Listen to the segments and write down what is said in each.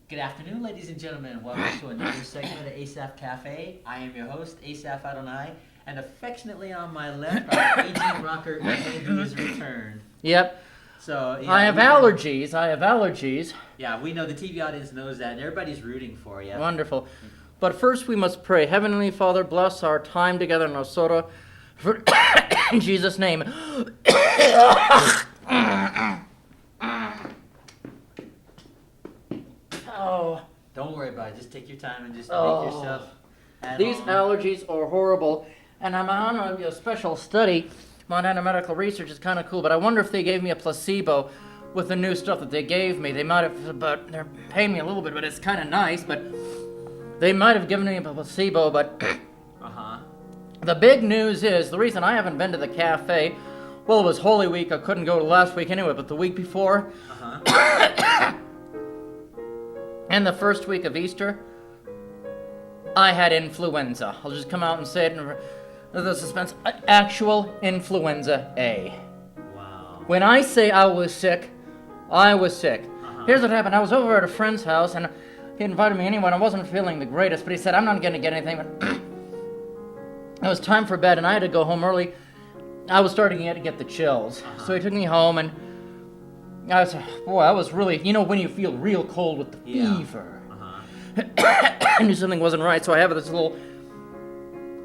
Good afternoon, ladies and gentlemen. Welcome to another segment of Asaph Cafe. I am your host, Asaph Adonai, and affectionately on my left, our aging rocker, Emmett, who has returned. Yep. So yeah, I have allergies. I have allergies. Yeah, we know the TV audience knows that, and everybody's rooting for you. Wonderful. But first we must pray. Heavenly Father, bless our time together in Osora. In Jesus' name. Oh. Don't worry about it. Just take your time and just Oh. make yourself at These home. allergies are horrible. And I'm on a special study. Montana Medical Research is kind of cool, but I wonder if they gave me a placebo with the new stuff that they gave me. They might have, but they're paying me a little bit, but it's kind of nice. But they might have given me a placebo, but the big news is, the reason I haven't been to the cafe, well, it was Holy Week. I couldn't go to last week anyway, but the week before, and the first week of Easter, I had influenza. I'll just come out and say it in the suspense. Actual influenza A. Wow. When I say I was sick, I was sick. Here's what happened. I was over at a friend's house, and he invited me anyway, and I wasn't feeling the greatest, but he said, I'm not going to get anything, but it was time for bed, and I had to go home early. I was starting to get the chills. So he took me home, and I was really, when you feel real cold with the fever. I knew something wasn't right, so I have this little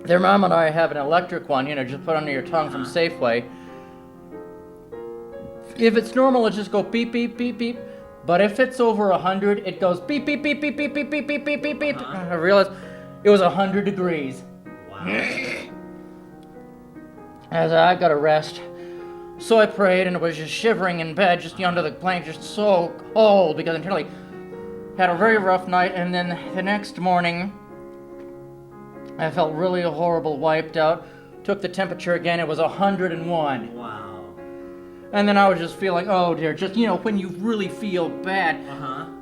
thermometer. I have an electric one, just put under your tongue from Safeway. If it's normal, it just go beep, beep, beep, beep. But if it's over 100, it goes beep, beep, beep, beep, beep, beep, beep, beep, beep, beep, beep. I realized it was 100 degrees. Wow. As I got a rest. So I prayed and was just shivering in bed, just under the blanket, just so cold, because I nearly had a very rough night. And then the next morning, I felt really horrible, wiped out. Took the temperature again, it was 101. Wow. And then I was just feeling, oh dear, just, when you really feel bad.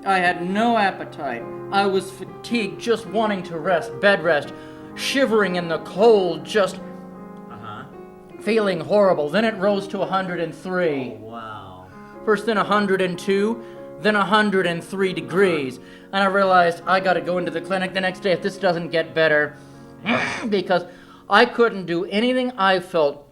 I had no appetite. I was fatigued, just wanting to rest, bed rest, shivering in the cold, just feeling horrible. Then it rose to 103. Oh, wow. First then 102, then 103 degrees. And I realized I got to go into the clinic the next day if this doesn't get better. Because I couldn't do anything. I felt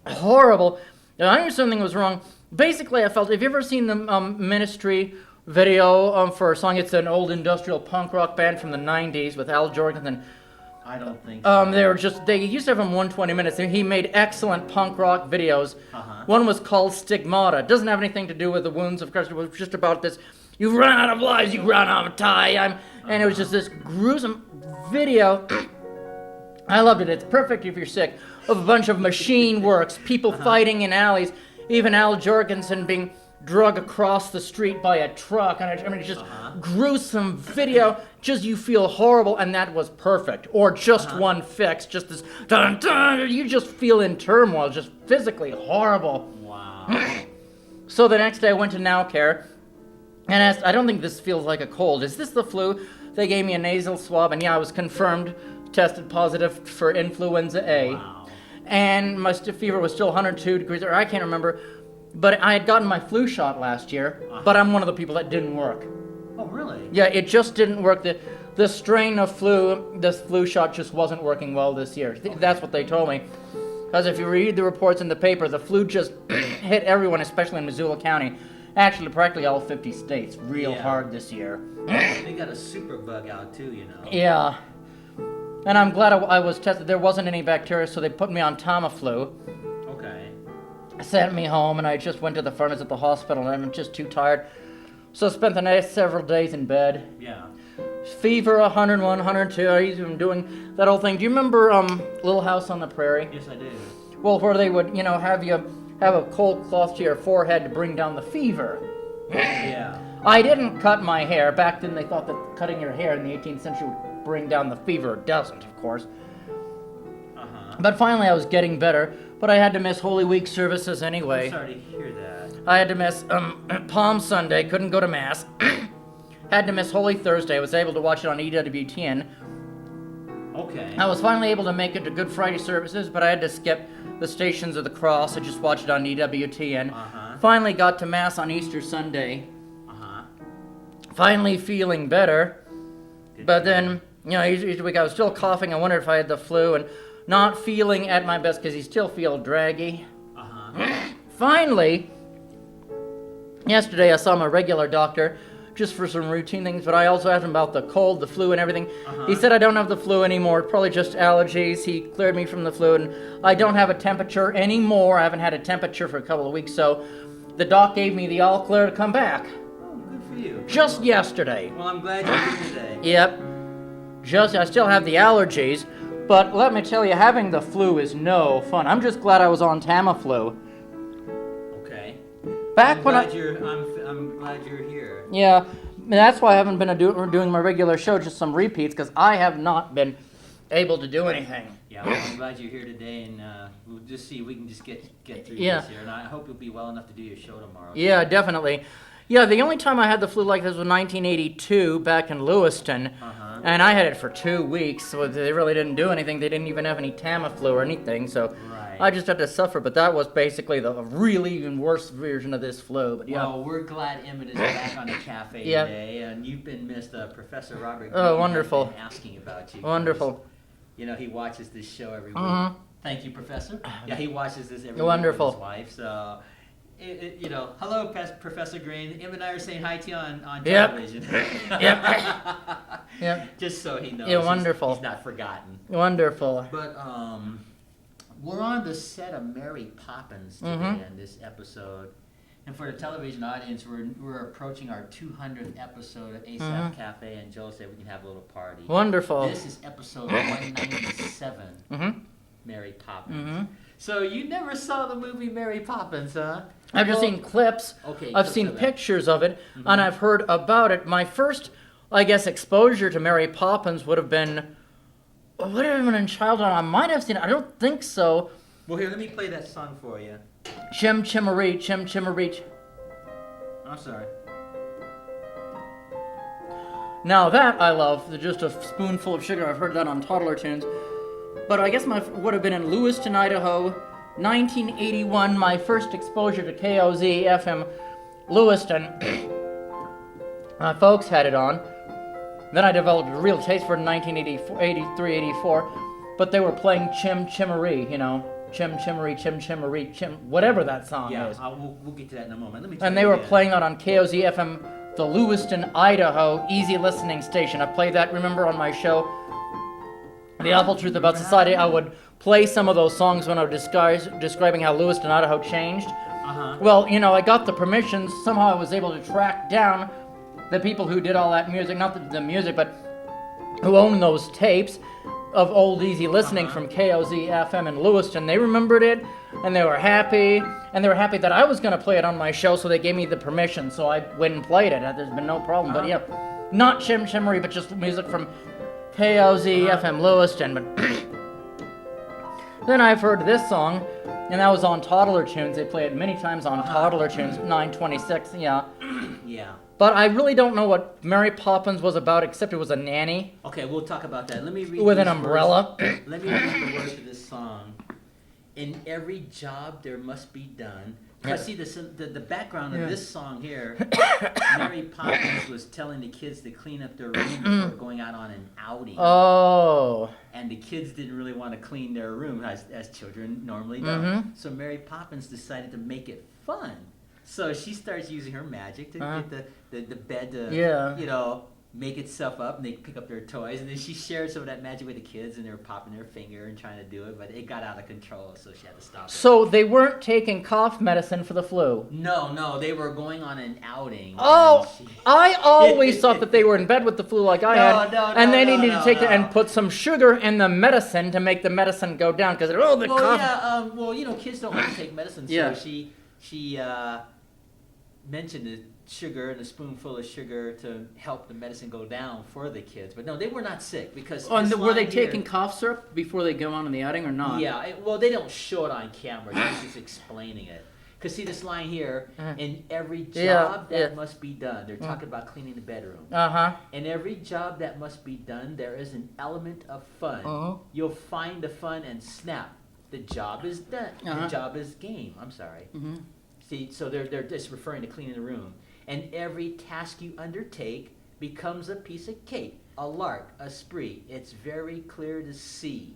horrible. I knew something was wrong. Basically, I felt, have you ever seen the Ministry video for a song? It's an old industrial punk rock band from the 90s with Al Jorgens and I don't think so. They used to have him 120 minutes, and he made excellent punk rock videos. One was called Stigmata. It doesn't have anything to do with the wounds of Christ. It was just about this, you've run out of lives, you run out of time. And it was just this gruesome video. I loved it. It's perfect if you're sick. Of a bunch of machine works, people fighting in alleys, even Al Jorgensen being drug across the street by a truck. And it's just gruesome video. Just you feel horrible, and that was perfect. Or just one fix, just this dun dun. You just feel in turmoil, just physically horrible. Wow. So the next day I went to Now Care and asked, I don't think this feels like a cold. Is this the flu? They gave me a nasal swab, and I was confirmed, tested positive for influenza A. Wow. And my fever was still 102 degrees, or I can't remember. But I had gotten my flu shot last year, but I'm one of the people that didn't work. Oh, really? Yeah, it just didn't work. The strain of this flu shot just wasn't working well this year. That's what they told me. Because if you read the reports in the paper, the flu just hit everyone, especially in Missoula County. Actually, practically all 50 states, real hard this year. They got a super bug out too, Yeah. And I'm glad I was tested. There wasn't any bacteria, so they put me on Tamiflu. Okay. Sent me home, and I just went to the furnace at the hospital, and I'm just too tired. So I spent the next several days in bed. Yeah. Fever, 101, 102. I even doing that whole thing. Do you remember Little House on the Prairie? Yes, I do. Well, where they would, have you have a cold cloth to your forehead to bring down the fever. Yeah. I didn't cut my hair. Back then they thought that cutting your hair in the 18th century would bring down the fever. It doesn't, of course. But finally I was getting better, but I had to miss Holy Week services anyway. I'm sorry to hear that. I had to miss Palm Sunday, couldn't go to Mass. Had to miss Holy Thursday. I was able to watch it on EWTN. Okay. I was finally able to make it to Good Friday services, but I had to skip the Stations of the Cross. I just watched it on EWTN. Finally got to Mass on Easter Sunday. finally feeling better. Good But to then, each week I was still coughing. I wondered if I had the flu and not feeling at my best because you still feel draggy. hear. Uh-huh. Finally, yesterday I saw my regular doctor just for some routine things, but I also asked him about the cold, the flu, and everything. He said I don't have the flu anymore, probably just allergies. He cleared me from the flu, and I don't have a temperature anymore. I haven't had a temperature for a couple of weeks, so the doc gave me the all clear to come back. Oh, good for you. Just yesterday. Well, I'm glad you're here today. Yep. I still have the allergies, but let me tell you, having the flu is no fun. I'm just glad I was on Tamiflu. Okay. Back I'm when glad I'm glad you're here. Yeah, that's why I haven't been doing my regular show, just some repeats, because I have not been able to do anything. Yeah, well, I'm glad you're here today, and we'll just see if we can just get through Yeah. this here. And I hope you'll be well enough to do your show tomorrow. Yeah, definitely. Yeah, the only time I had the flu like this was 1982, back in Lewiston, and I had it for 2 weeks, so they really didn't do anything. They didn't even have any Tamiflu or anything, so Right. I just had to suffer. But that was basically the really even worse version of this flu. But yeah. Well, we're glad Emmett is back on the cafe Yeah. today, and you've been missed. Professor Robert Oh, Green wonderful. has been asking about you. Wonderful. You know, he watches this show every week. Mhm. Thank you, Professor. Yeah, he watches this every Wonderful. week with his wife. So, hello, Professor Green. Emmett and I are saying hi to you on Yep. television. Yep. Just so he knows. Yeah, wonderful. He's not forgotten. Wonderful. But we're on the set of Mary Poppins today in this episode. And for the television audience, we're approaching our 200th episode of Asaph Cafe, and Joel said we can have a little party. Wonderful. This is episode 197, Mary Poppins. So you never saw the movie Mary Poppins, huh? I've just seen clips. Okay, I've clips seen of it. pictures of it, and I've heard about it. My first, I guess, exposure to Mary Poppins would have been in childhood. I might have seen it. I don't think so. Well, here, let me play that song for you. Chim Chimmery, Chim Chimmery. I'm sorry. Now that I love, just a spoonful of sugar. I've heard that on toddler tunes. But I guess would have been in Lewiston, Idaho, 1981. My first exposure to KOZ FM Lewiston. My folks had it on. Then I developed a real taste for it in 1983, 84. But they were playing Chim Chimmery, Chim Chimmery, Chim Chimmery, Chim, whatever that song is. We'll get to that in a moment. Let me tell And you they were again. playing that on KOZ FM, the Lewiston, Idaho, easy listening station. I played that, remember, on my show, The Awful Truth About Society. I would play some of those songs when I was describing how Lewiston, Idaho changed. Well, I got the permissions. Somehow I was able to track down the people who did all that music, not the music, but who owned those tapes of old easy listening from KOZ FM in Lewiston. They remembered it, and they were happy, that I was going to play it on my show, so they gave me the permission, so I went and played it. There's been no problem, but yeah, not Chim Chimmery, but just music from KOZ FM Lewiston. But then I've heard this song, and that was on Toddler Tunes. They play it many times on Toddler Tunes, 926, yeah. Yeah. But I really don't know what Mary Poppins was about, except it was a nanny Okay, we'll talk about that. Let me read with an these umbrella. words. Let me read the words of this song. In every job there must be done. Because see, the background of this song here, Mary Poppins was telling the kids to clean up their room before going out on an outing. Oh. And the kids didn't really want to clean their room, as children normally do. So Mary Poppins decided to make it fun. So she starts using her magic to get the bed to, make itself up, and they pick up their toys, and then she shared some of that magic with the kids, and they were popping their finger and trying to do it, but it got out of control, so she had to stop it. So they weren't taking cough medicine for the flu? No, they were going on an outing. Oh, I always thought that they were in bed with the flu like I had, and they needed to take it and put some sugar in the medicine to make the medicine go down, because cough. Kids don't like to take medicine, so she mentioned the sugar and a spoonful of sugar to help the medicine go down for the kids. But no, they were not sick because. Oh, and were they taking cough syrup before they go on the outing or not? Yeah, they don't show it on camera. She's just explaining it. Because see this line here, in every job that must be done. They're talking about cleaning the bedroom. In every job that must be done, there is an element of fun. You'll find the fun and snap. The job is done. The job is game. I'm sorry. See, so they're just referring to cleaning the room. and every task you undertake becomes a piece of cake, a lark, a spree. It's very clear to see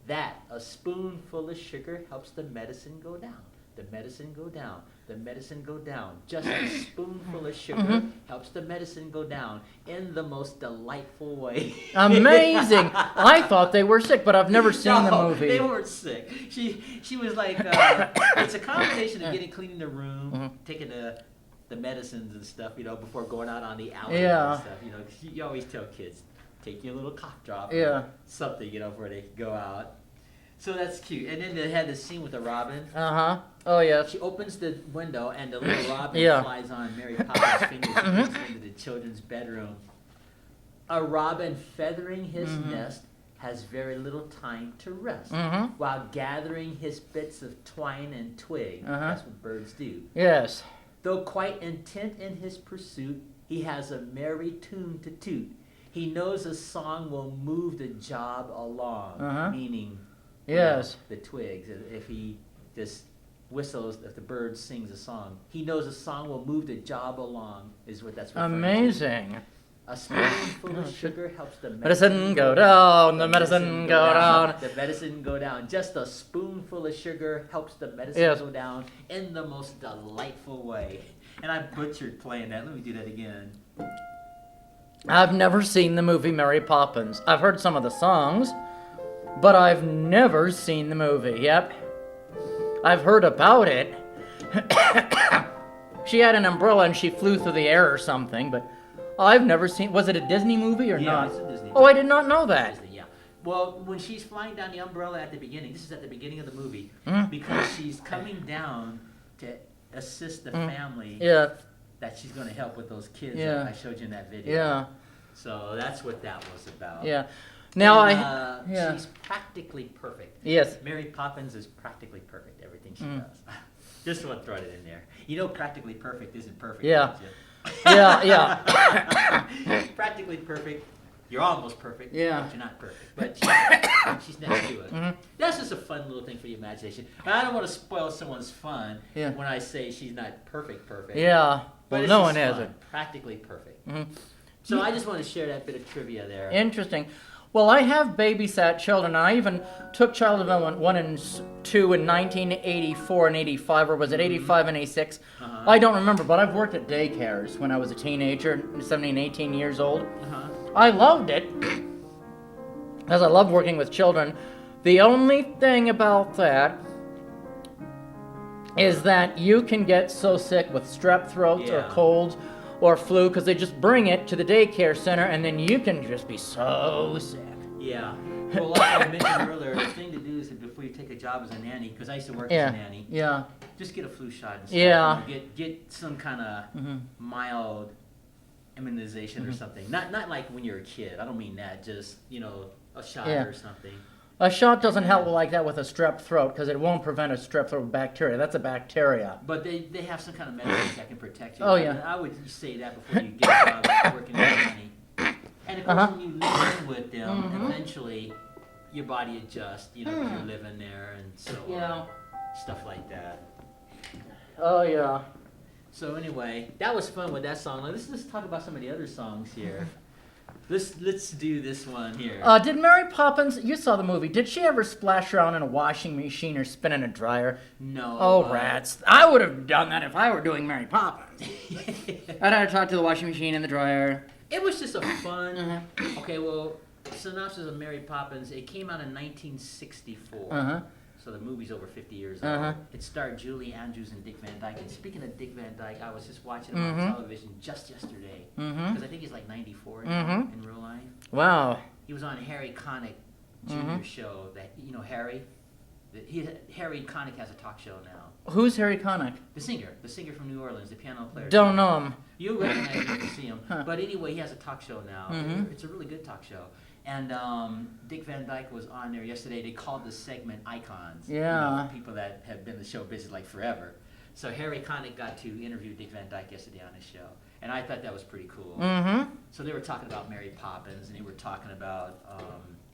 that a spoonful of sugar helps the medicine go down. The medicine go down. The medicine go down. Just a spoonful of sugar helps the medicine go down in the most delightful way. Amazing. I thought they were sick, but I've never seen the movie. They weren't sick. She was like, it's a combination of cleaning the room, taking the medicines and stuff, before going out on the alley and stuff. You always tell kids, take your little cough drop or something, before they go out. So that's cute. And then they had this scene with the robin. Oh, yeah. She opens the window, and the little robin flies on Mary Poppins' fingers and goes into the children's bedroom. A robin feathering his nest has very little time to rest while gathering his bits of twine and twig. That's what birds do. Yes. Though quite intent in his pursuit, he has a merry tune to toot. He knows a song will move the job along, meaning the twigs. If he just whistles, if the bird sings a song, he knows a song will move the job along, is what that's referring Amazing. to. A spoonful of sugar helps the medicine go down, the medicine go down. The medicine go down. Just a spoonful of sugar helps the medicine go down in the most delightful way. And I butchered playing that. Let me do that again. I've never seen the movie Mary Poppins. I've heard some of the songs, but I've never seen the movie. Yep. I've heard about it. She had an umbrella and she flew through the air or something, but I've never seen... Was it a Disney movie or not? Yeah, it's a Disney movie. Oh, I did not know that. Disney, yeah. Well, when she's flying down the umbrella at the beginning, this is at the beginning of the movie, because she's coming down to assist the family that she's going to help with those kids that I showed you in that video. Yeah. So that's what that was about. Yeah. Now she's practically perfect. Yes. Mary Poppins is practically perfect, everything she does. Just want to throw it in there. Practically perfect isn't perfect. Yeah. Practically perfect. You're almost perfect. Yeah. But you're not perfect. But she's next to it. That's just a fun little thing for the imagination. I don't want to spoil someone's fun when I say she's not perfect. Yeah. But well, no one has it. Practically perfect. So I just want to share that bit of trivia there. Interesting. Well, I have babysat children. I even took child development 1 and 2 in 1984 and 85, or was it 85 and 86? I don't remember, but I've worked at daycares when I was a teenager, 17, 18 years old. I loved it, because I love working with children. The only thing about that is that you can get so sick with strep throats or colds or flu, because they just bring it to the daycare center, and then you can just be so sick. Yeah. Well, like I mentioned earlier, the thing to do is that before you take a job as a nanny, because I used to work as a nanny, just get a flu shot and stuff. Get some kind of mild immunization or something. Not like when you're a kid. I don't mean that. Just, a shot or something. A shot doesn't help like that with a strep throat, because it won't prevent a strep throat bacteria. That's a bacteria. But they have some kind of medicine that can protect you. Oh, yeah. I would say that before you get a job working as a nanny. And of course, when you live in with them, eventually your body adjusts, because you're living there and so on. Stuff like that. Oh, yeah. So anyway, that was fun with that song. Now, let's just talk about some of the other songs here. Let's do this one here. Did Mary Poppins, you saw the movie, did she ever splash around in a washing machine or spin in a dryer? No. Oh, rats. I would have done that if I were doing Mary Poppins. I'd have to talk to the washing machine and the dryer. It was just a fun... Okay, well, synopsis of Mary Poppins, it came out in 1964. So the movie's over 50 years old. It starred Julie Andrews and Dick Van Dyke. And speaking of Dick Van Dyke, I was just watching him on television just yesterday. Because I think he's like 94 in real life. Wow. He was on Harry Connick Jr. show. That Harry? Harry Connick has a talk show now. Who's Harry Connick? The singer from New Orleans, the piano player. Don't know him. You'll recognize him if you see him. But anyway, he has a talk show now. It's a really good talk show. And Dick Van Dyke was on there yesterday. They called the segment Icons. Yeah. People that have been in the show business like forever. So Harry Connick got to interview Dick Van Dyke yesterday on his show. And I thought that was pretty cool. So they were talking about Mary Poppins, and they were talking about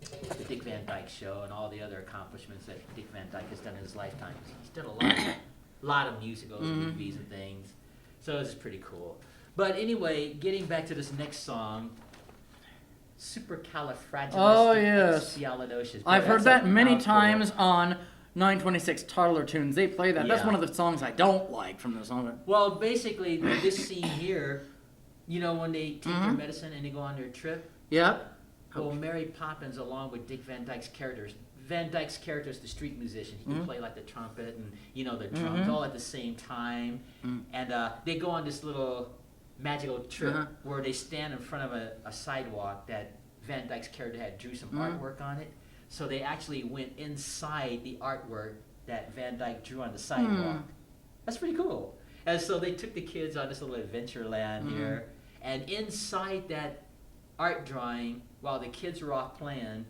the Dick Van Dyke show and all the other accomplishments that Dick Van Dyke has done in his lifetime. He's done a lot of musicals, movies, and things. So it's pretty cool. But anyway, getting back to this next song, Supercalifragilisticexpialidocious. I've heard that many times on 926 Toddler Tunes. They play that. That's one of the songs I don't like from the song. Well, basically, this scene here, you know, when they take their medicine and they go on their trip? Yep. Well, Mary Poppins, along with Dick Van Dyke's characters. Van Dyke's character is the street musician. He can play like the trumpet and, you know, the drums all at the same time. And they go on this little magical trip where they stand in front of a sidewalk that Van Dyke's character had drew some artwork on it. So they actually went inside the artwork that Van Dyke drew on the sidewalk. That's pretty cool. And so they took the kids on this little adventure land here. And inside that art drawing, while the kids were off playing,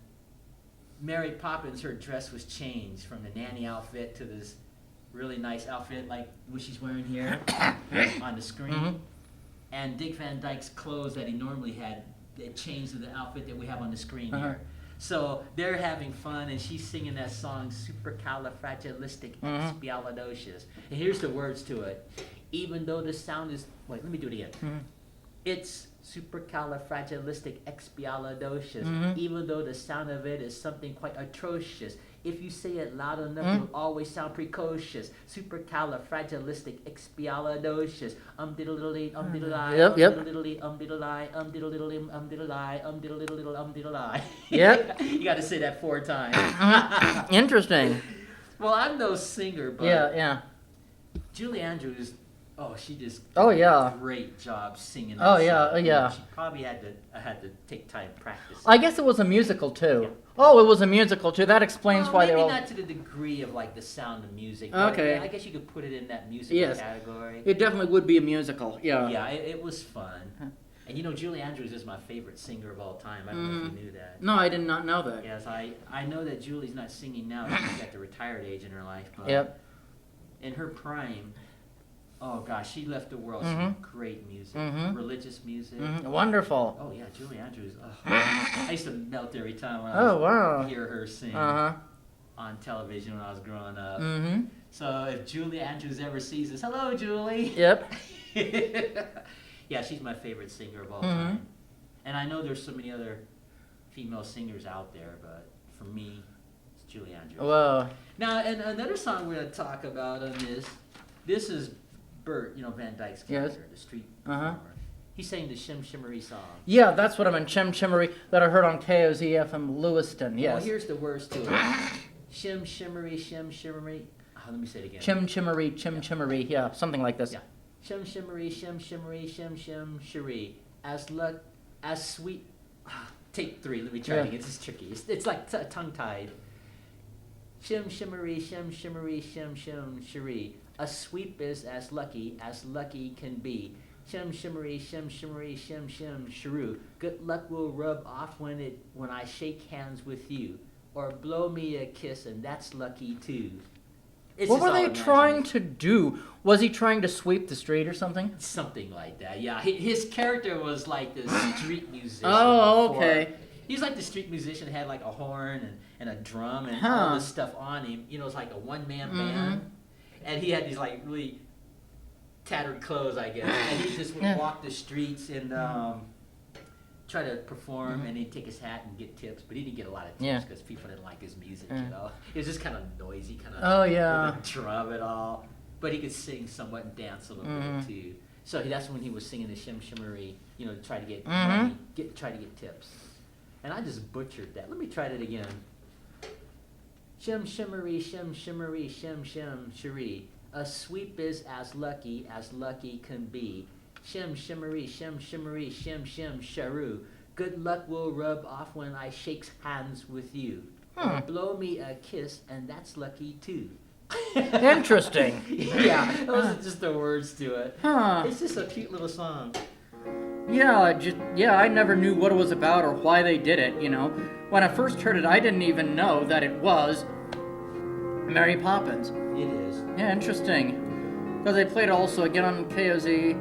Mary Poppins, her dress was changed from the nanny outfit to this really nice outfit like what she's wearing here on the screen. And Dick Van Dyke's clothes that he normally had, they changed to the outfit that we have on the screen here. So they're having fun, and she's singing that song, Supercalifragilisticexpialidocious. And here's the words to it. Even though the sound is, wait, let me do it again. It's supercalifragilisticexpialidocious, even though the sound of it is something quite atrocious. If you say it loud enough, it'll always sound precocious. Supercalifragilisticexpialidocious. Diddle-diddle-dee, diddle-I, diddle-diddle-dee, diddle-I, diddle-diddle-dee, diddle-I, diddle-diddle-dee, diddle-I. Yep. You got to say that 4 times. Interesting. Well, I'm no singer, but yeah. Julie Andrews, she just did a great job singing that song. She probably had to take time practicing. I guess it was a musical too. Yeah. Oh, it was a musical too. That explains why they were. Maybe not to the degree of like the Sound of Music. Okay. I guess you could put it in that musical category. It definitely would be a musical. Yeah. Yeah, it was fun. And you know, Julie Andrews is my favorite singer of all time. I don't know if you knew that. No, I did not know that. Yes, I know that Julie's not singing now. She's at the retired age in her life. But in her prime, oh gosh, she left the world some great music, religious music. Wonderful. Oh yeah, Julie Andrews. I used to melt every time when I hear her sing on television when I was growing up. So if Julie Andrews ever sees this, hello Julie. Yep. Yeah, she's my favorite singer of all time. And I know there's so many other female singers out there, but for me, it's Julie Andrews. Whoa. Now, and another song we're going to talk about on this is Bert, you know, Van Dyke's character, the street performer. He sang the Shim Shimmery song. Yeah, that's what I meant, Shim Shimmery, that I heard on KOZ FM Lewiston, yes. Well, here's the words to it. Shim Shimmery, Shim Shimmery. Let me say it again. Chim Chimmery, Chim Chimmery, yeah, something like this. Yeah. Shim Shimmery, Shim Shimmery, Shim Shim Shimmery. As sweet. Take 3, let me try it again. This is tricky. It's like tongue-tied. Shim Shimmery, Shim Shimmery, Shim Shim Shimmery. A sweep is as lucky can be. Shim Shimmery, Shim Shimmery, Shim Shim Shiroo. Good luck will rub off when I shake hands with you. Or blow me a kiss and that's lucky too. What were they trying to do? Was he trying to sweep the street or something? Something like that, yeah. His character was like the street musician. Oh, okay. He was like the street musician, had like a horn and a drum and all this stuff on him. You know, it's like a one-man band. And he had these like really tattered clothes, I guess. And he just would walk the streets and try to perform, and he'd take his hat and get tips, but he didn't get a lot of tips because people didn't like his music, you know. It was just kind of noisy, kind of with a drum and all. But he could sing somewhat and dance a little bit too. So that's when he was singing the Shim Shimmery, you know, to try to get money, try to get tips. And I just butchered that. Let me try that again. Shim Shimmery, Shim Shimmery, Shim Shim Shiree. A sweep is as lucky can be. Shim Shimmery, Shim Shimmery, Shim Shim Sharoo. Good luck will rub off when I shakes hands with you. Or blow me a kiss, and that's lucky too. Interesting. Yeah, those are just the words to it. It's just a cute little song. I never knew what it was about or why they did it, you know. When I first heard it, I didn't even know that it was Mary Poppins. It is. Yeah, interesting. Because they played it also again on KOZ.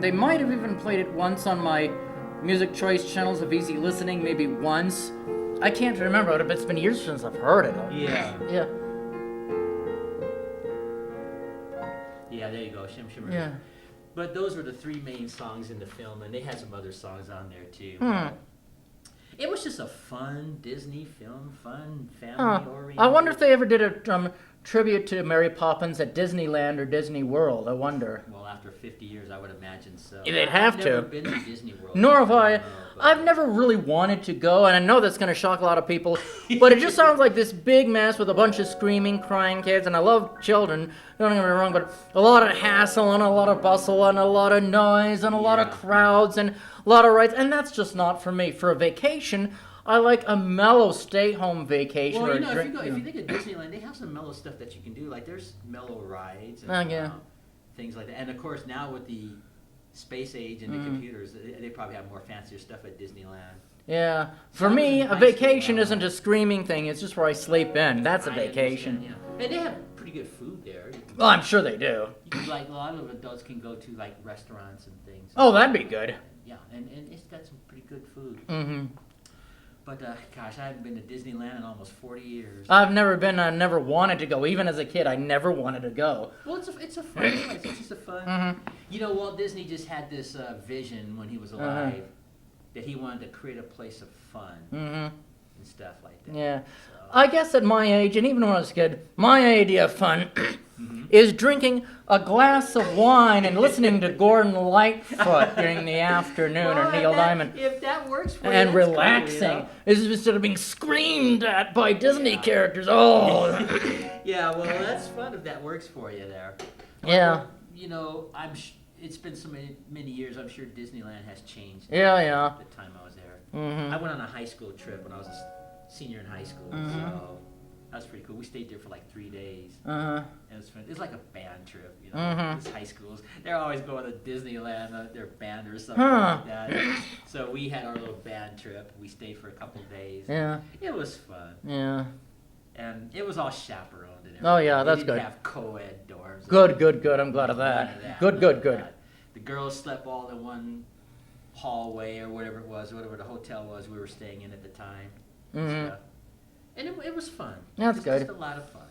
They might have even played it once on my music choice channels of easy listening, maybe once. I can't remember it, but it's been years since I've heard it. Yeah. Yeah. Yeah, there you go, Shim Shimmery. Yeah. But those were the 3 main songs in the film, and they had some other songs on there too. It was just a fun Disney film, fun family-oriented. I wonder if they ever did a tribute to Mary Poppins at Disneyland or Disney World. I wonder. Well, after 50 years, I would imagine so. They'd have to. I've never been to Disney World. Nor have I. I've never really wanted to go, and I know that's going to shock a lot of people, but it just sounds like this big mess with a bunch of screaming, crying kids, and I love children, don't get me wrong, but a lot of hassle and a lot of bustle and a lot of noise and a lot of crowds and a lot of rides, and that's just not for me. For a vacation, I like a mellow stay-home vacation. Well, or if you think of Disneyland, they have some mellow stuff that you can do. Like, there's mellow rides and things like that. And, of course, now with the space age and the computers, they probably have more fancier stuff at Disneyland. Yeah. For me, a vacation isn't a screaming thing. It's just where I sleep in. That's a vacation. Yeah. And they have pretty good food there. Well, I'm sure they do. Like, a lot of adults can go to, like, restaurants and things. Oh, that'd be good. Yeah, and it's got some pretty good food. Mm-hmm. But, gosh, I haven't been to Disneyland in almost 40 years. I've never been. I never wanted to go. Even as a kid, I never wanted to go. Well, it's a fun place. It's just a fun... You know, Walt Disney just had this vision when he was alive that he wanted to create a place of fun and stuff like that. Yeah. So. I guess at my age, and even when I was a kid, my idea of fun is drinking a glass of wine and listening to Gordon Lightfoot during the afternoon or Neil Diamond. If that works for you, and relaxing. Cool, you know? Instead of being screamed at by Disney characters. Oh. Yeah, well, that's fun if that works for you there. Yeah. You know, it's been so many years. I'm sure Disneyland has changed. Yeah. The time I was there. I went on a high school trip when I was a senior in high school, so that was pretty cool. We stayed there for like 3 days. And it was fun. It's like a band trip, you know. These high schools, they're always going to Disneyland, their band or something like that. So we had our little band trip. We stayed for a couple of days. Yeah. It was fun. Yeah. And it was all chaperoned and everything. Oh yeah, that's good. They didn't have co-ed dorms. Good. I'm glad of that. Good. The girls slept all in one hallway or whatever it was, whatever the hotel was we were staying in at the time. And it was fun. That's good. Just a lot of fun.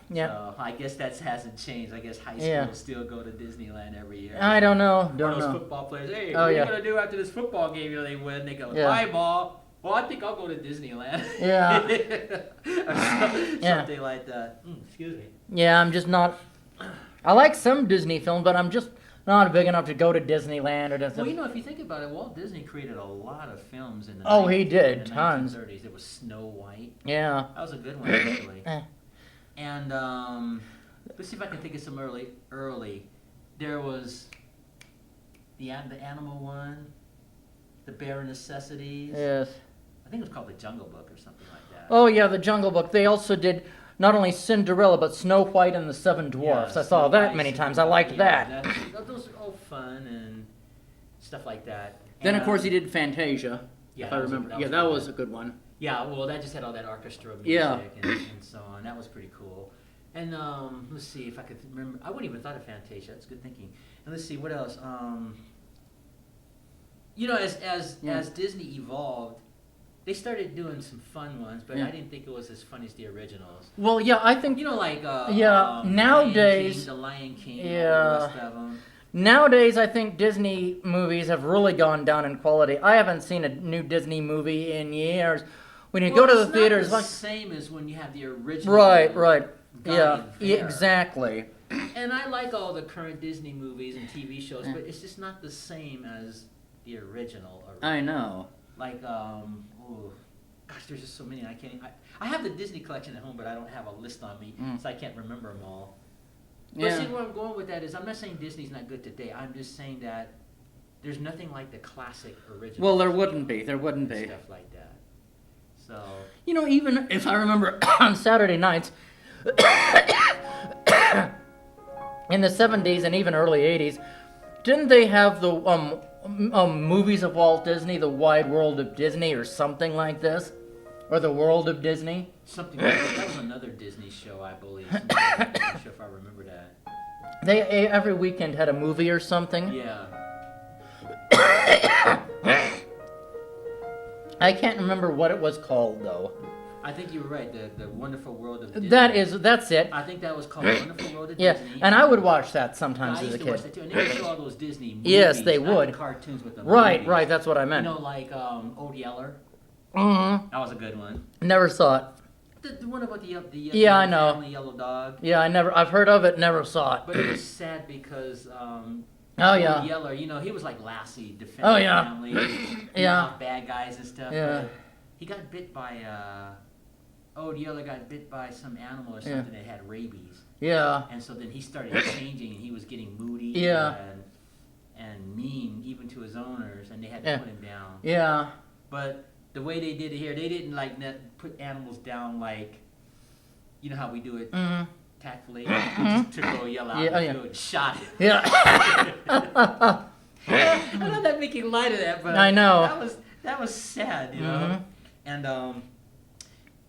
Yeah. So I guess that hasn't changed. I guess high schools still go to Disneyland every year. I don't know. Those football players, hey, what are you going to do after this football game? You know, they win. They go, bye, ball. Well, I think I'll go to Disneyland. Yeah. Something like that. Excuse me. Yeah, I'm just not... I like some Disney films, but I'm just not big enough to go to Disneyland or Disney. Well, you know, if you think about it, Walt Disney created a lot of films in the he did, tons. 1930s. It was Snow White. Yeah. That was a good one, actually. And let's see if I can think of some early. There was the animal one, The Bare Necessities. Yes. I think it was called The Jungle Book or something like that. Oh yeah, The Jungle Book. They also did not only Cinderella, but Snow White and the Seven Dwarfs. I saw that many times. I liked that. Those are all fun and stuff like that. Then, of course, he did Fantasia, if I that was remember. That was a good one. Yeah, well, that just had all that orchestra music and so on. That was pretty cool. And let's see if I could remember. I wouldn't even thought of Fantasia. That's good thinking. And let's see, what else? You know, as Disney evolved, they started doing some fun ones, but I didn't think it was as fun as the originals. Well, yeah, I think... You know, like... nowadays... The Lion King, all the rest of them. Nowadays, I think Disney movies have really gone down in quality. I haven't seen a new Disney movie in years. When you go to the theaters... It's not the same as when you have the original... Right. Yeah, exactly. And I like all the current Disney movies and TV shows, but it's just not the same as the original. I know. Like, gosh, there's just so many. I have the Disney collection at home, but I don't have a list on me, so I can't remember them all. But see, where I'm going with that is, I'm not saying Disney's not good today. I'm just saying that there's nothing like the classic original. Well, there wouldn't be. Stuff like that. So. You know, even if I remember on Saturday nights, in the 70s and even early 80s, didn't they have the movies of Walt Disney, The Wide World of Disney, or something like this? Or The World of Disney? Something like that. That was another Disney show, I believe. I'm not sure if I remember that. They every weekend had a movie or something? Yeah. I can't remember what it was called, though. I think you were right. The Wonderful World of Disney. That's it. I think that was called Wonderful World of Yeah, Disney. and I would watch that sometimes I as used a to kid. watch that too. And they would show all those Disney movies. Yes, they not would. The cartoons, but the Right, movies. right. That's what I meant. You know, like Old Yeller. Mm-hmm. That was a good one. Never saw it. The one about the Yeah, I know. family yellow dog. Yeah, I've heard of it, never saw it. But it was sad because Oh, yeah. Old Yeller, you know, he was like Lassie, defending Oh, yeah. the family, beating Yeah. off bad guys and stuff. Yeah. But he got bit by Old Yeller got bit by some animal or something that had rabies. Yeah. And so then he started changing, and he was getting moody and mean even to his owners, and they had to put him down. Yeah. But the way they did it here, they didn't like put animals down like, you know how we do it tactfully. We just took Old Yeller out and shot it. Yeah. I'm not making light of that, but I know. that was sad, you know. And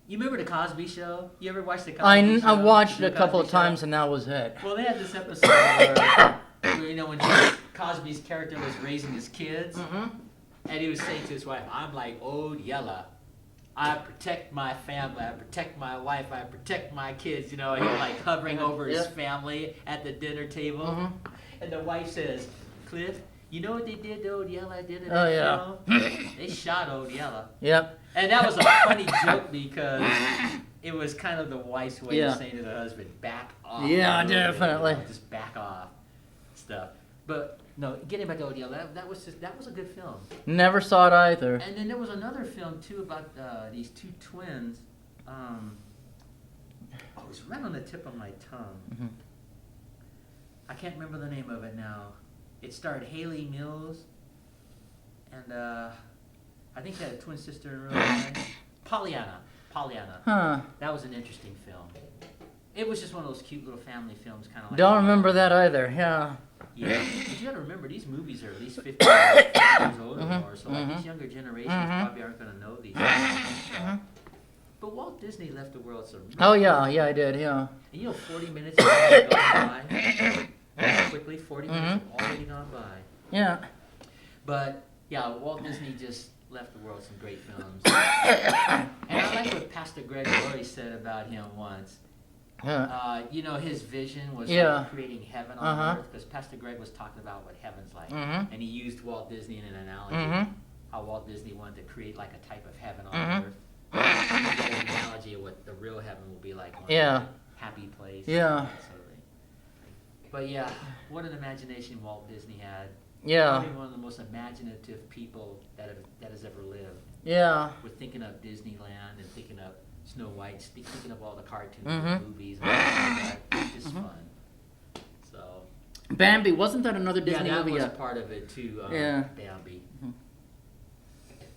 you remember the Cosby Show? You ever watched the Cosby Show? I watched it a The couple of Cosby Show? times, and that was it. Well, they had this episode where you know, when Cosby's character was raising his kids, and he was saying to his wife, "I'm like Old Yeller. I protect my family. I protect my wife. I protect my kids." You know, he was like hovering over his family at the dinner table. And the wife says, "Cliff, you know what they did to Old Yeller? Did it? Show? They shot Old Yeller." Yep. And that was a funny joke because it was kind of the wife's way of saying to the husband, "Back off." Yeah, definitely. You know, just back off, stuff. But no, getting back to Old Yeller, that was a good film. Never saw it either. And then there was another film too about these two twins. It was right on the tip of my tongue. I can't remember the name of it now. It starred Haley Mills, and I think they had a twin sister in real life. Pollyanna. Huh. That was an interesting film. It was just one of those cute little family films, kind of like. Don't remember that either. Yeah. Yeah, but you got to remember these movies are at least 50 years old or more, so like these younger generations probably aren't going to know these things. But Walt Disney left the world some. Oh yeah, I did. Yeah. And you know, 40 minutes have already gone by. Quickly, 40 minutes have already gone by. Yeah. But yeah, Walt Disney just left the world some great films. And I like what Pastor Greg Laurie said about him once. You know, his vision was like creating heaven on earth, because Pastor Greg was talking about what heaven's like, and he used Walt Disney in an analogy, how Walt Disney wanted to create like a type of heaven on earth. He had an analogy of what the real heaven will be like, a happy place. Yeah. Absolutely. But yeah, what an imagination Walt Disney had. Yeah. Probably one of the most imaginative people that has ever lived. Yeah. We're thinking of Disneyland and thinking of Snow White, thinking of all the cartoons and movies and all that. It's just fun. So. Bambi, wasn't that another Disney movie? Yeah, that was part of it too. Bambi.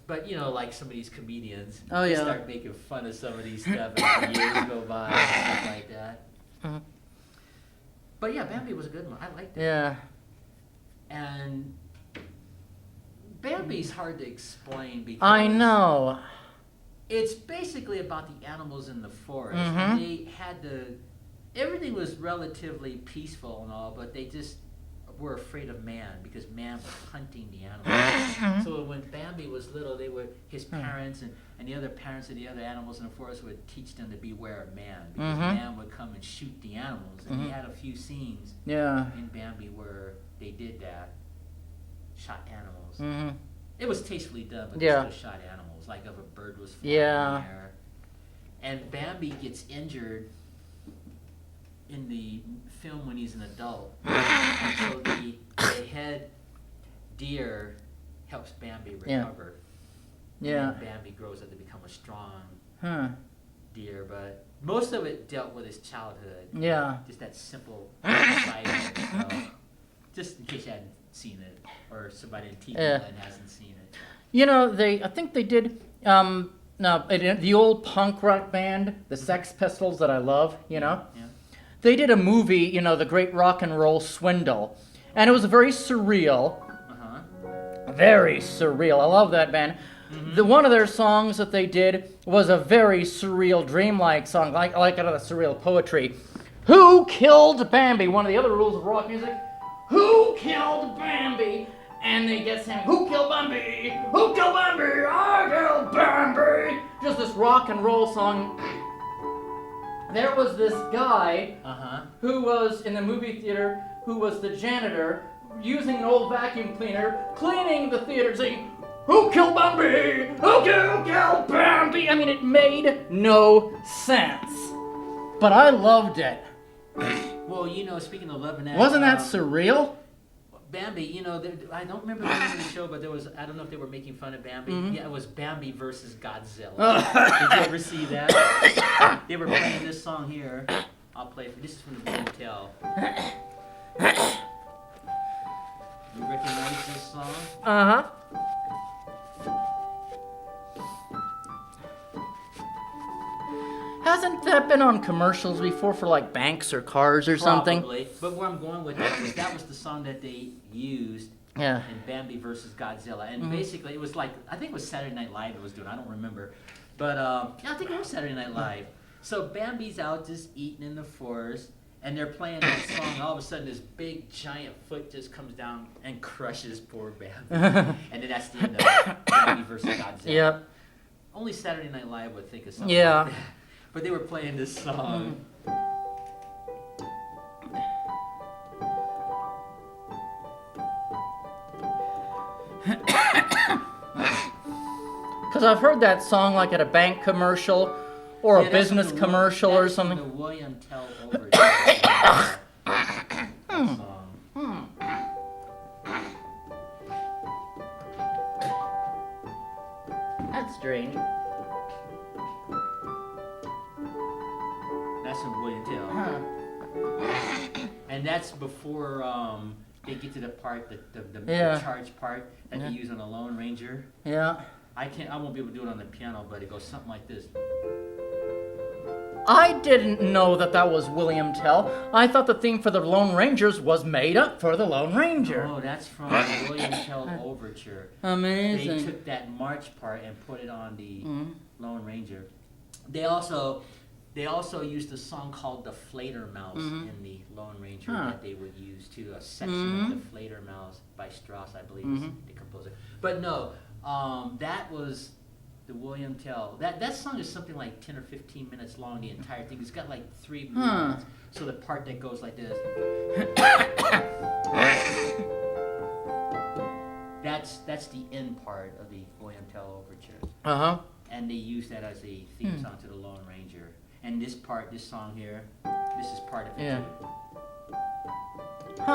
But you know, like some of these comedians, they start making fun of some of these stuff as the years go by and stuff like that. But yeah, Bambi was a good one. I liked it. Yeah. And Bambi's hard to explain because I know. It's basically about the animals in the forest. And they had to. Everything was relatively peaceful and all, but they just were afraid of man because man was hunting the animals. So when Bambi was little, his parents and the other parents of the other animals in the forest would teach them to beware of man because man would come and shoot the animals. And he had a few scenes in Bambi where they did that, shot animals. It was tastefully done, but they still shot animals, like if a bird was flying in the air. And Bambi gets injured in the film when he's an adult. And so the head deer helps Bambi recover. And Bambi grows up to become a strong deer, but most of it dealt with his childhood. Yeah. Just that simple side of it. So, just in case you hadn't seen it, or somebody in TV that hasn't seen it. You know, I think they did, the old punk rock band, the Sex Pistols that I love, you know? Yeah. They did a movie, you know, The Great Rock and Roll Swindle. And it was very surreal. Very surreal. I love that band. One of their songs that they did was a very surreal, dreamlike song, like out of the surreal poetry. Who killed Bambi? One of the other rules of rock music. Who killed Bambi? And they get saying, who killed Bambi? Who killed Bambi? I killed Bambi! Just this rock and roll song. There was this guy who was in the movie theater, who was the janitor, using an old vacuum cleaner, cleaning the theater, saying, "Who killed Bambi? Who killed Bambi?" I mean, it made no sense. But I loved it. Well, you know, speaking of loving that... Wasn't that surreal? Bambi, you know, I don't remember the name of the show, but there was, I don't know if they were making fun of Bambi. Mm-hmm. Yeah, it was Bambi versus Godzilla. Did you ever see that? They were playing this song here. I'll play it for, this is from the William Tell. You recognize this song? Uh-huh. Hasn't that been on commercials before for like banks or cars or something? Probably. But where I'm going with that was the song that they used in Bambi versus Godzilla. And basically it was like, I think it was Saturday Night Live it was doing, I don't remember. But yeah, I think it was Saturday Night Live. So Bambi's out just eating in the forest and they're playing that song. All of a sudden this big giant foot just comes down and crushes poor Bambi. And then that's the end of Bambi versus Godzilla. Yep. Only Saturday Night Live would think of something like that. But they were playing this song. Because I've heard that song like at a bank commercial or a business commercial or something. The William Tell overture. That's strange. That's from William Tell. And that's before they get to the part, the charge part that they use on the Lone Ranger. Yeah. I won't be able to do it on the piano, but it goes something like this. I didn't know that was William Tell. I thought the theme for the Lone Rangers was made up for the Lone Ranger. Oh, that's from the William Tell overture. Amazing. They took that march part and put it on the Lone Ranger. They also used a song called "The Fledermaus" in the Lone Ranger that they would use too. A section of "The Fledermaus" by Strauss, I believe, is the composer. But no, that was the William Tell. That song is something like 10 or 15 minutes long. The entire thing. It's got like 3 movements. So the part that goes like this. That's the end part of the William Tell overture. And they use that as a theme song to the Lone Ranger. And this song here, this is part of it too.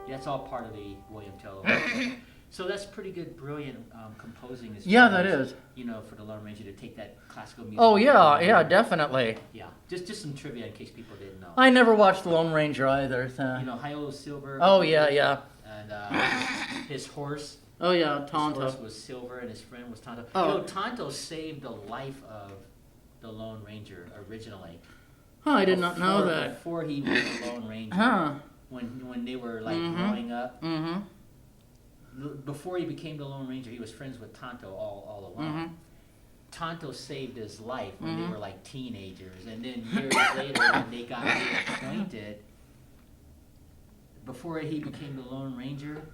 That's all part of the William Tell overture. So that's pretty good, brilliant composing. That is. You know, for the Lone Ranger to take that classical music. Oh yeah, definitely. Yeah, just some trivia in case people didn't know. I never watched the Lone Ranger either. So. You know, Hilo Silver. Oh yeah. And his horse. Oh yeah, Tonto. His horse was Silver and his friend was Tonto. Oh. You know, Tonto saved the life of the Lone Ranger originally. I did not know that. Before he was the Lone Ranger. When they were like growing up. Before he became the Lone Ranger, he was friends with Tonto all along. Tonto saved his life when they were like teenagers, and then years later when they got reacquainted, before he became the Lone Ranger,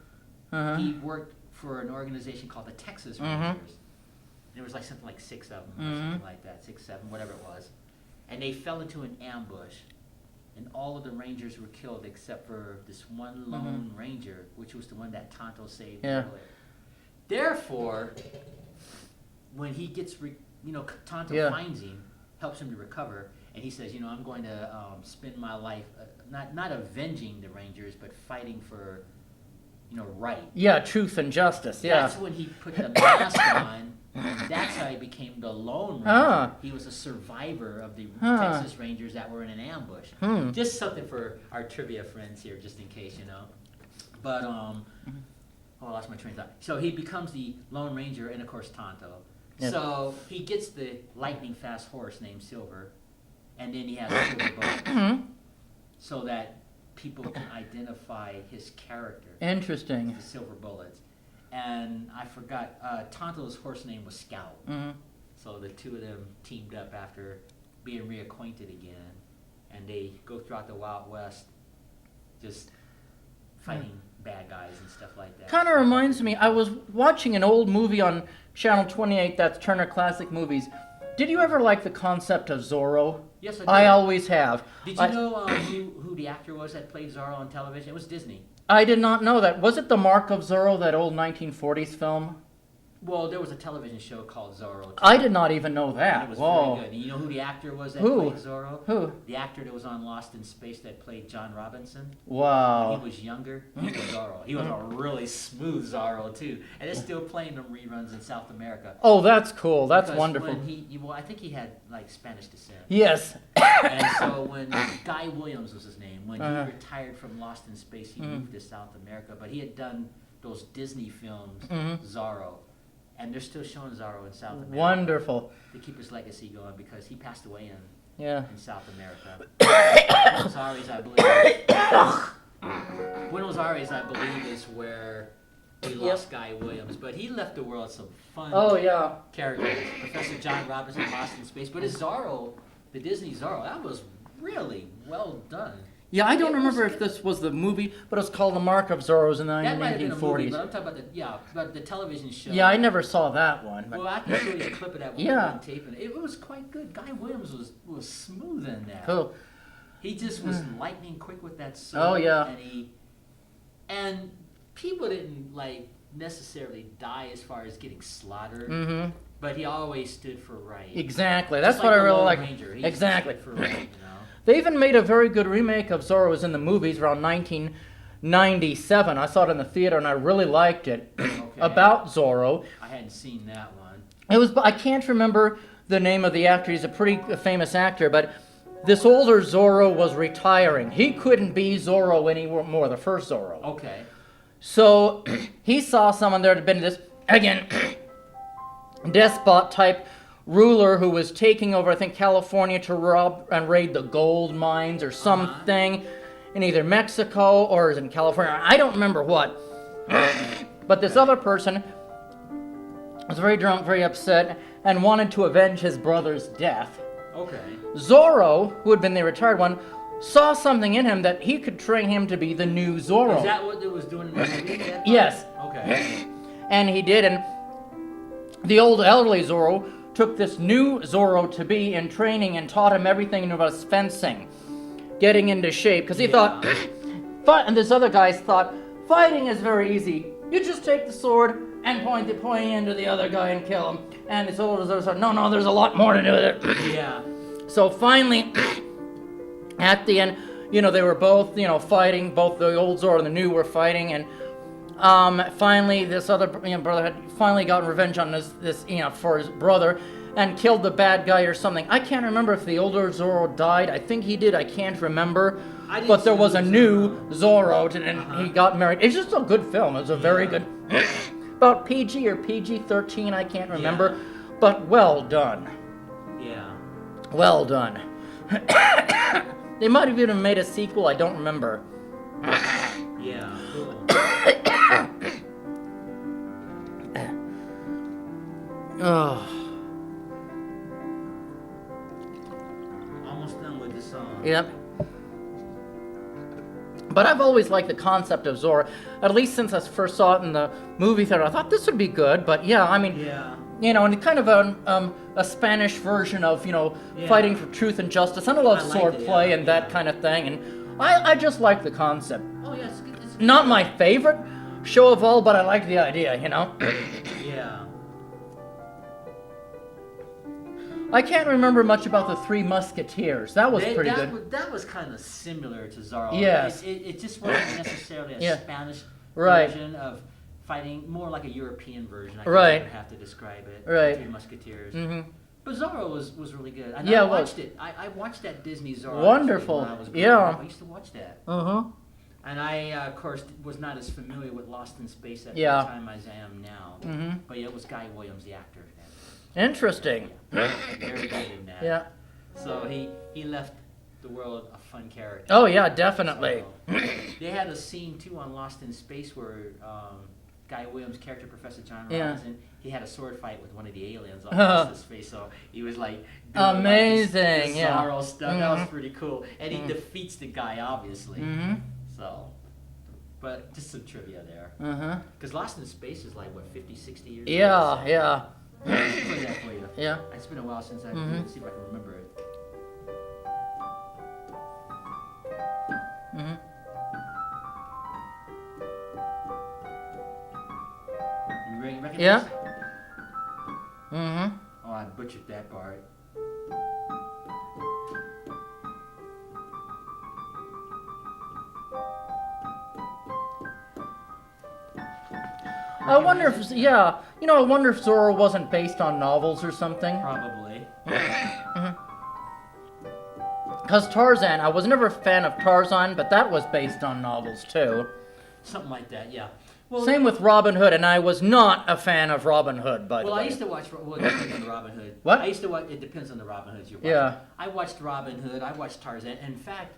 he worked for an organization called the Texas Rangers. There was like something like 6 of them, or something like that, 6, 7, whatever it was, and they fell into an ambush. And all of the Rangers were killed except for this one Lone Ranger, which was the one that Tonto saved earlier. Therefore, when he gets, Tonto finds him, helps him to recover, and he says, I'm going to spend my life not avenging the Rangers, but fighting for, right. Yeah, truth and justice. Yeah. That's when he put the mask on. That's how he became the Lone Ranger. He was a survivor of the Texas Rangers that were in an ambush. Just something for our trivia friends here, just in case, But, I lost my train of thought. So he becomes the Lone Ranger and, of course, Tonto. Yep. So he gets the lightning fast horse named Silver, and then he has a silver bullet, so that people can identify his character. Interesting. The silver bullets. And I forgot, Tonto's horse name was Scout. So the two of them teamed up after being reacquainted again. And they go throughout the Wild West just fighting bad guys and stuff like that. Kind of reminds me, I was watching an old movie on Channel 28, that's Turner Classic Movies, Did you ever like the concept of Zorro? Yes, I did. I always have. Did you know who the actor was that played Zorro on television? It was Disney. I did not know that. Was it The Mark of Zorro, that old 1940s film? Well, there was a television show called Zorro. Too. I did not even know that. And it was Whoa. very good. And you know who the actor was that played Zorro? Who? The actor that was on Lost in Space that played John Robinson. Wow. When he was younger, he was Zorro. He was a really smooth Zorro, too. And it's still playing them reruns in South America. Oh, that's cool. That's because wonderful. Well, I think he had, like, Spanish descent. Yes. And so when Guy Williams was his name, when he retired from Lost in Space, he moved to South America. But he had done those Disney films, Zorro. And they're still showing Zorro in South America. Wonderful. To keep his legacy going because he passed away in South America. Buenos Aires, I believe. Buenos Aires, I believe, is where we lost Guy Williams. But he left the world some fun characters. Professor John Robinson, Lost in Space. But his Zorro, the Disney Zorro, that was really well done. Yeah, I don't remember if this was the movie, but it was called The Mark of Zorro in the 1940s. That might have been a movie, but I'm talking about the television show. Yeah, I never saw that one. Well, I can show you a clip of that one on tape, and it was quite good. Guy Williams was smooth in that. Cool. He just was lightning quick with that sword. Oh, yeah. And people didn't necessarily die as far as getting slaughtered. But he always stood for right. Exactly. That's what I really like. Exactly. Stood for right, you know? They even made a very good remake of Zorro. It was in the movies around 1997. I saw it in the theater and I really liked it. About Zorro. I hadn't seen that one. I can't remember the name of the actor. He's a pretty famous actor, but this older Zorro was retiring. He couldn't be Zorro anymore, the first Zorro. Okay. So he saw someone there that had been this, again, despot type ruler who was taking over, I think, California to rob and raid the gold mines or something in either Mexico or in California. I don't remember what. But this other person was very drunk, very upset, and wanted to avenge his brother's death. Okay. Zorro, who had been the retired one, saw something in him that he could train him to be the new Zorro. Is that what it was doing in the movie? Yes. Okay. And he did, and the old elderly Zorro took this new Zorro to be in training and taught him everything about fencing, getting into shape, because he thought, and this other guy thought, fighting is very easy. You just take the sword and point the pointy end to the other guy and kill him. And this old Zorro said, no, there's a lot more to do with it. Yeah. So finally, at the end, they were both, fighting. Both the old Zorro and the new were fighting, and finally, this other brother had finally gotten revenge on this for his brother, and killed the bad guy or something. I can't remember if the older Zorro died. I think he did. I can't remember. But there was a new Zorro, and he got married. It's just a good film. It was a very good, about PG or PG-13. I can't remember, but well done. Yeah. Well done. They might have even made a sequel. I don't remember. Yeah. Cool. Oh. Almost done with the song. Yep. But I've always liked the concept of Zorro. At least since I first saw it in the movie theater, I thought this would be good. But and kind of a Spanish version of fighting for truth and justice. And I love swordplay and that kind of thing. And I just like the concept. Oh yeah, it's good. Not my favorite show of all, but I like the idea. Yeah. I can't remember much about the Three Musketeers. That was pretty good. That was kind of similar to Zorro. Yes. It just wasn't necessarily a Spanish Right. version of fighting, more like a European version. I Right. would have to describe it. Right. Three Musketeers. Mm-hmm. But Zorro was really good. And Yeah, I it was. watched it. I watched that Disney Zorro. Wonderful. When I was growing Yeah. up. I used to watch that. Uh-huh. And I, of course, was not as familiar with Lost in Space at Yeah. the time as I am now. Mm-hmm. But yeah, it was Guy Williams, the actor. Interesting. Yeah. Very good in that. Yeah. So he left the world a fun character. Oh, yeah, definitely. So, they had a scene, too, on Lost in Space where Guy Williams' character, Professor John Robinson, he had a sword fight with one of the aliens on Lost in Space. So he was like doing amazing, this yeah. Zorro stuff. That was pretty cool. And he defeats the guy, obviously. Mm-hmm. So, but just some trivia there. Uh-huh. Because Lost in Space is like, what, 50, 60 years Yeah, old? yeah. Let me play that for you. Yeah. It's been a while since I've mm-hmm. See if I can remember it. Mm-hmm. You recognize Yeah. it? Mm-hmm. Oh, I butchered that part. I wonder if, I wonder if Zorro wasn't based on novels or something. Probably. Because Tarzan, I was never a fan of Tarzan, but that was based on novels too. Something like that, yeah. Well, same with Robin Hood, and I was not a fan of Robin Hood, by the way. Well, I used to watch, it depends on the Robin Hood. What? I used to watch, it depends on the Robin Hoods you're watching. Yeah. I watched Robin Hood, I watched Tarzan. In fact,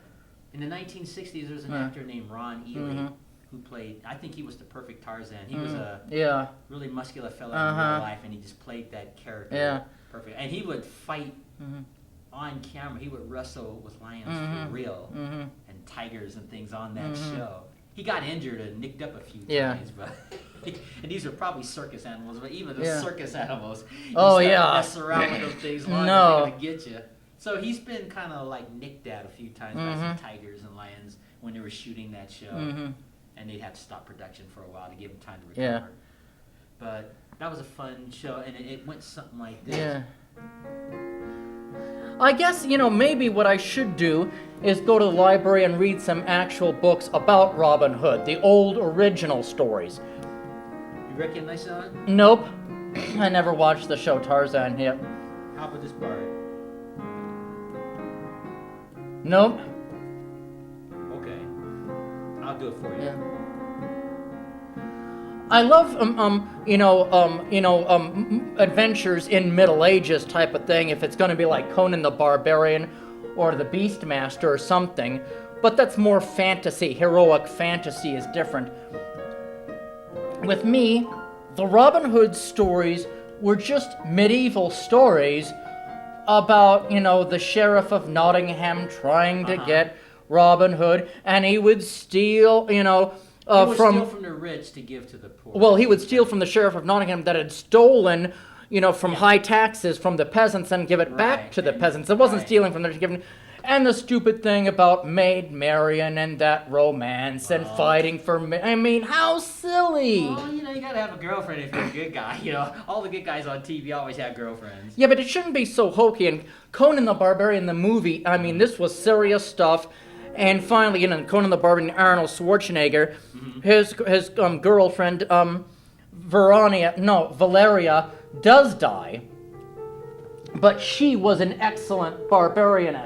in the 1960s, there was an actor named Ron Ely. Mm-hmm. Who played, I think he was the perfect Tarzan. He was a really muscular fellow in real life, and he just played that character perfect. And he would fight on camera. He would wrestle with lions for real, and tigers and things on that show. He got injured and nicked up a few times, but and these are probably circus animals, but even the circus animals, you mess around with those things long, they're gonna get you. So he's been kind of like nicked at a few times by some tigers and lions when they were shooting that show. And they'd have to stop production for a while to give him time to recover. Yeah. But that was a fun show, and it went something like this. Yeah. I guess, maybe what I should do is go to the library and read some actual books about Robin Hood, the old original stories. You recognize that? Nope. I never watched the show Tarzan yet. How about this part? Nope. I'll do it for you. Yeah. I love adventures in Middle Ages type of thing. If it's going to be like Conan the Barbarian or the Beastmaster or something, but that's more fantasy. Heroic fantasy is different. With me, the Robin Hood stories were just medieval stories about the sheriff of Nottingham trying to get Robin Hood, and he would steal, he would steal from the rich to give to the poor. Well, he would steal from the sheriff of Nottingham that had stolen, from high taxes from the peasants and give it back to the peasants. It wasn't stealing from them, giving. And the stupid thing about Maid Marian and that romance and fighting for. I mean, how silly! Well, you gotta have a girlfriend if you're a good guy. All the good guys on TV always have girlfriends. Yeah, but it shouldn't be so hokey. And Conan the Barbarian, the movie, I mean, this was serious stuff. And finally, Conan the Barbarian, Arnold Schwarzenegger, his girlfriend, Valeria, does die. But she was an excellent barbarian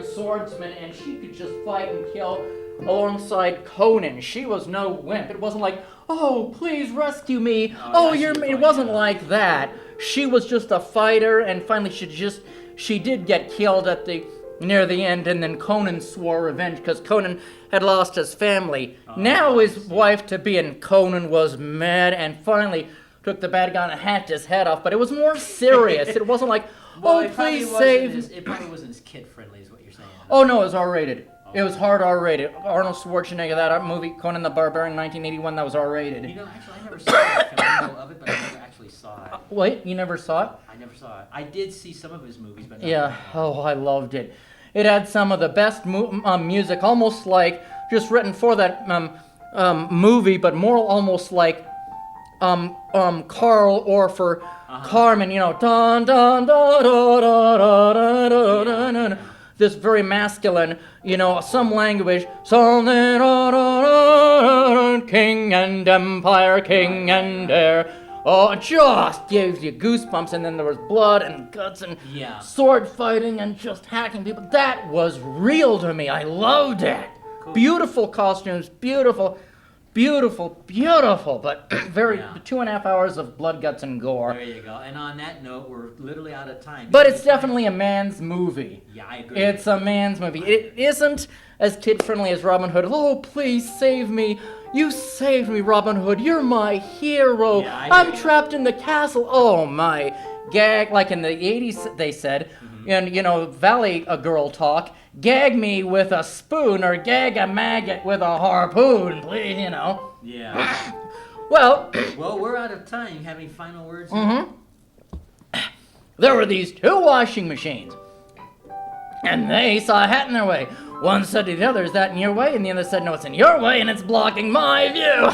swordsman, and she could just fight and kill alongside Conan. She was no wimp. It wasn't like, oh, please rescue me. It wasn't like that. She was just a fighter, and finally she did get killed near the end, and then Conan swore revenge because Conan had lost his family. Now his wife-to-be and Conan was mad and finally took the bad guy and hacked his head off, but it was more serious. It wasn't like, please save... It probably wasn't as kid-friendly is what you're saying. Oh, no, it was R-rated. It was hard R-rated. Arnold Schwarzenegger, that movie, Conan the Barbarian, 1981, that was R-rated. Actually, I never saw that film. I know of it, but I never actually saw it. Wait, you never saw it? I never saw it. I did see some of his movies, but I loved it. It had some of the best music, almost like just written for that movie, but more almost like Carl Orfer, Carmen, dun dun dun dun dun dun dun. This very masculine, some language, king and empire, king and heir. Oh, it just gave you goosebumps, and then there was blood and guts and sword fighting and just hacking people. That was real to me. I loved it. Cool. Beautiful costumes, beautiful, but very 2.5 hours of blood, guts, and gore. There you go. And on that note, we're literally out of time. But it's definitely a man's movie. Yeah, I agree. It's a man's movie. It isn't as kid-friendly as Robin Hood. Oh, please save me. You saved me, Robin Hood. You're my hero. Yeah, I'm trapped in the castle. Oh, my. Gag, like in the 80s, they said, and, Valley Girl talk, gag me with a spoon or gag a maggot with a harpoon, please, Yeah. Well, we're out of time. You have any final words? there were these 2 washing machines. And they saw a hat in their way. One said to the other, "Is that in your way?" And the other said, "No, it's in your way, and it's blocking my view."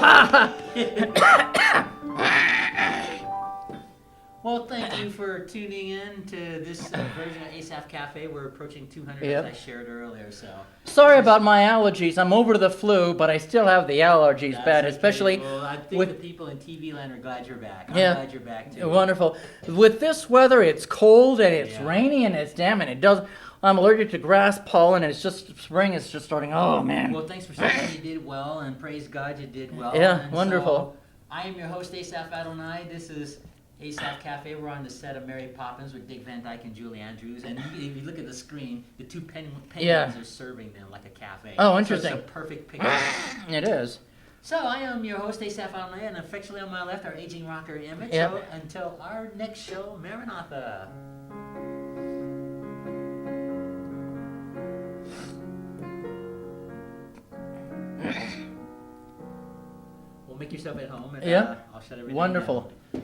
Well, thank you for tuning in to this version of Asaph Cafe. We're approaching 200, as I shared earlier. So sorry about my allergies. I'm over the flu, but I still have the allergies bad, okay. especially Well, I think with the people in TV land are glad you're back. I'm glad you're back too. Wonderful. With this weather, it's cold and it's rainy and it's damp and it does. I'm allergic to grass pollen, and it's just spring is just starting. Oh man. Well, thanks for saying you did well, and praise God you did well. Yeah, and wonderful. So, I am your host, Asaph Adonai. This is Asaph Cafe. We're on the set of Mary Poppins with Dick Van Dyke and Julie Andrews. And if you look at the screen, the 2 penguins are serving them like a cafe. Oh, interesting. So it's a perfect picture. It is. So I am your host, Asaph Adonai, and affectionately on my left, our aging rocker, Emmett. Yep. So until our next show, Maranatha. Well, make yourself at home, and I'll shut everything Wonderful. down.